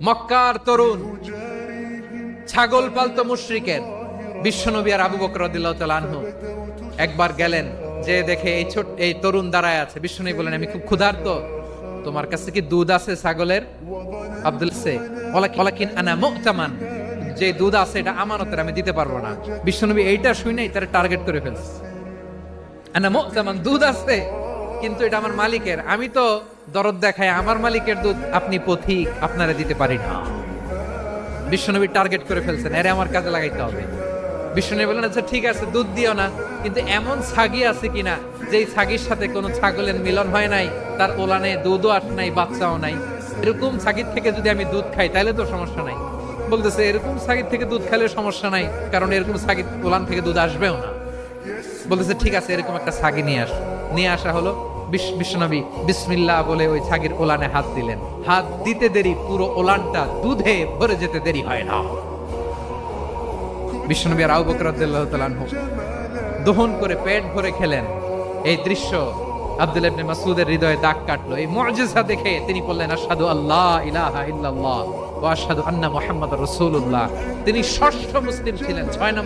মক্কার তরুণ ছাগল পালতো মুশরিকের বিশ্বনবী আর আবু বকর রাদিয়াল্লাহু তাআলা আনহু একবার গেলেন, যে দেখে এই তরুণ দাঁড়ায় আছে। বিশ্বনবী বলেন, আমি খুব ক্ষুধার্ত, তোমার কাছে কি দুধ আছে ছাগলের? আব্দুল সে ওয়ালাকিন আনা মু'তামান, যে দুধ আছে এটা আমানতের, আমি দিতে পারবো না। বিশ্বনবী এইটা শুনেই তার টার্গেট করে ফেলছে। আনা মু'তামান, দুধ আছে কিন্তু এটা আমার মালিকের, আমি তো দরদ দেখায় আমার মালিকের দুধ আপনি পথিক, আপনারে দিতে পারি না। বিশ্বনবী টার্গেট করে ফেলছেন, এরে আমার কাজে লাগাইতে হবে। বিশ্বনবী বললেন, আচ্ছা ঠিক আছে, দুধ দিও না, কিন্তু এমন ছাগি আছে কিনা যেই ছাগির সাথে কোনো ছাগলের মিলন হয় নাই, তার ওলানে দুধও আসে নাই, বাচ্চাও নাই, এরকম ছাগির থেকে যদি আমি দুধ খাই তাহলে তো সমস্যা নাই। বলতেছে, এরকম ছাগির থেকে দুধ খেলে সমস্যা নাই, কারণ এরকম ছাগির ওলান থেকে দুধ আসবেও না। বলতেছে, ঠিক আছে, এরকম একটা ছাগি নিয়ে আসা হলো। বিশ্বনবী বিসমিল্লাহ বলে ওই ছাগির ওলানে হাত দিলেন। হাত দিতে দেরি, পুরো ওলানটা দুধে ভরে যেতে দেরি হয় না। বিশ্বনবী আর আবু বকর রাদিয়াল্লাহু তাআলা আনহু দহন করে পেট ভরে খেলেন। এই দৃশ্য আব্দুল্লাহ ইবনে মাসউদের হৃদয়ে দাগ কাটলো। এই মুআজিজা দেখে তিনি বললেন, আশহাদু আল্লা ইলাহা ইল্লাল্লাহ ওয়া আশহাদু আন্না মুহাম্মাদুর রাসূলুল্লাহ। তিনি ষষ্ঠ মুসলিম ছিলেন, 6 নম্বর